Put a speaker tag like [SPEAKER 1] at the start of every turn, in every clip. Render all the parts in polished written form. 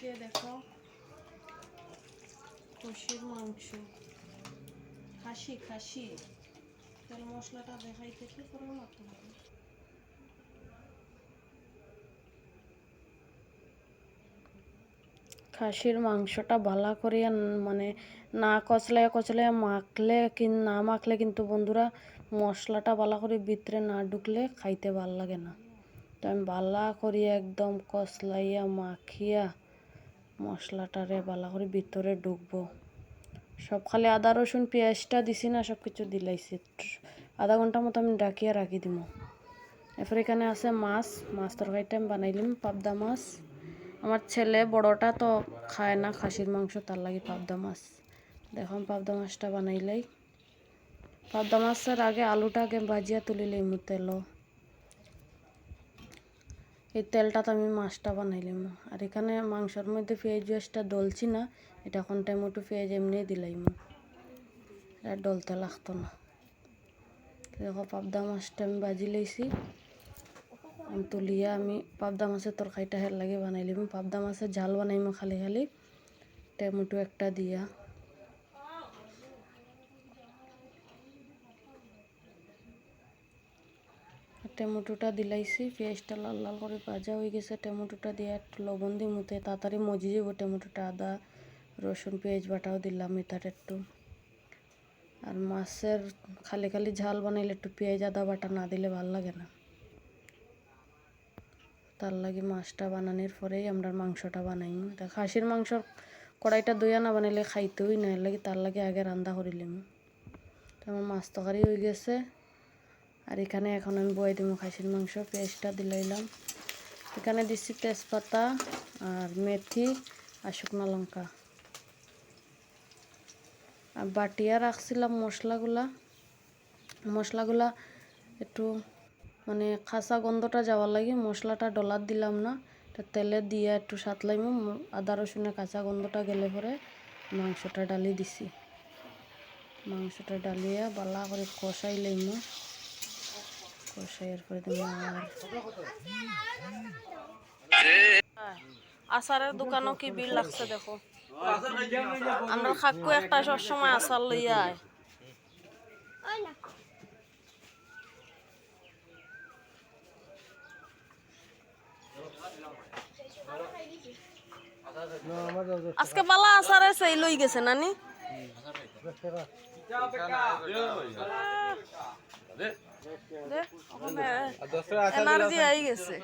[SPEAKER 1] আজকে দেখো কষির মাংস, খাসি তেল মশলাটা দেখাইতে কি করে মাত্র খাসির মাংসটা ভালো করে মানে না কচলে না মাখলে কিন্তু বন্ধুরা মশলাটা ভালো করে ভিতরে না ঢুকলে খাইতে ভাল লাগে না। তো আমি ভালো করে একদম কচলাইয়া মাখিয়া মশলাটারে ভালো করে ভিতরে ঢুকবো। সব খালি আদা রসুন পেঁয়াজটা দিছি না, সব কিছু দিলাইছি। আধা ঘন্টা মতো আমি ডাকিয়া রাখি দিব। এরপর এখানে আছে মাছ তরকারিটা আমি বানাইলাম পাবদা মাছ। আমার ছেলে বড়টা তো খায় না খাসির মাংস, তার লাগে পাবদা মাছ। দেখুন পাবদা মাছটা বানাইলাই। পাবদা মাছের আগে আলুটা আগে ভাজিয়া তুলিলাম তেলও। এই তেলটাতে আমি মাছটা বানাইলাম। আর এখানে মাংসের মধ্যে পেঁয়াজটা ডলছি না, এটা এখন টমেটো পেঁয়াজ এমনি দিলাম, এটা ডলতে লাগতো না। দেখো পাবদা মাছটা আমি ভাজি লইছি, তুলিয়া আমি পাবদা মাছের তরকারিটা হের লাগে বানাইলাম। পাবদা মাছের ঝাল বানাইমো খালি টমেটো একটা দিয়া। টমেটোটা দিলাইছি, পেঁয়াজটা লাল লাল করে ভাজা হয়ে গেছে। টমেটোটা দিয়ে একটু লবণ দিয়ে মুতে তাড়াতাড়ি মজি যাব টমেটোটা। আদা রসুন পেঁয়াজ বাটাও দিলাম এটার একটু। আর মাছের খালি ঝাল বানাইলে একটু পেঁয়াজ আদা বাটা না দিলে ভাল লাগে না। তার লাগে মাছটা বানানোর পরেই আমরা মাংসটা বানাইম। তা খাসির মাংসর কড়াইটা দইয়া না বানাইলে খাইতেই না, লাগে তার লাগে আগে রান্না করিলাম। তো আমার মাছ তরকারি হয়ে গেছে। আর এখানে এখন আমি বয়ে দিব খাসির মাংস। পেঁয়াজটা দিলাইলাম, এখানে দিচ্ছি তেজপাতা আর মেথি আর শুকনো লঙ্কা। আর বাটিয়া রাখছিলাম মশলাগুলা একটু মানে খাসা গন্ধটা যাওয়ার লাগে মশলাটা ডলার দিলাম না, তেলে দিয়ে একটু সাতলাইম। আদা রসুনের কাঁচা গন্ধটা গেলে পরে মাংসটা ডালি দিছি। মাংসটা ডালিয়ে বালা করে কষাই লাইম। কষাইয়ের পরে আচারের দোকানও কি বিল লাগছে দেখো। আমরা খাক্কু একটা সবসময় আচার লইয়া আয়। আজকে বালা আচারে সেই লই গেছে নানি। এনার্জি আই গেছে।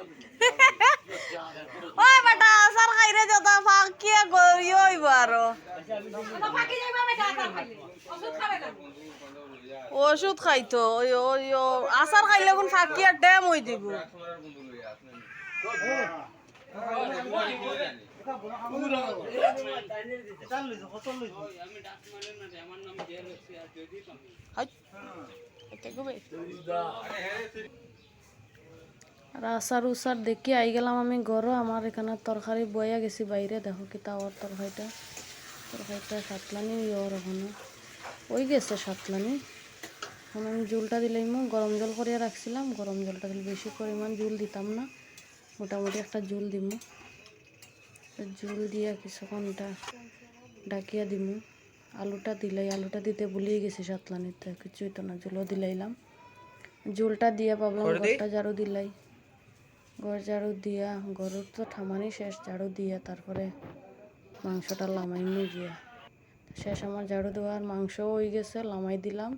[SPEAKER 1] ওই বেটা আচার খাইরে যত ফাঁকিয়া গড়িয়ে হইব আরো। ওষুধ খাইতো আচার খাইলে কোন ফাঁকিয়া ড্যাম হই দিব। আর আচার উচার দেখি আই গেলাম আমি ঘরও। আমার এখানে তরকারি বইয়া গেছি বাইরে। দেখো কি তাওয়ার তরকারিটা সাতলানি ওর ওখানে ওই গেছে সাতলানি। এখন আমি জলটা দিলাম, গরম জল করিয়া রাখছিলাম। গরম জলটা দিলে বেশি পরিমাণ জল দিতাম না, মোটামুটি একটা জল দিব। জল দিয়া কিছুক্ষণ ডাকিয়া দিব। আলুটা আলুটা দিতে ভুলিয়ে গেছি সাতলানিতে, কিছুই তো না, জলও দিলাইলাম। জলটা দিয়া পাবলাম ঘরটা ঝাড়ু দিলাই। ঘর ঝাড়ু দিয়া ঘরের তো ঠামানি শেষ, ঝাড়ু দিয়া তারপরে মাংসটা লামাই গিয়া শেষ। আমার ঝাড়ু দেওয়ার মাংসও হয়ে গেছে, লামাই দিলাম।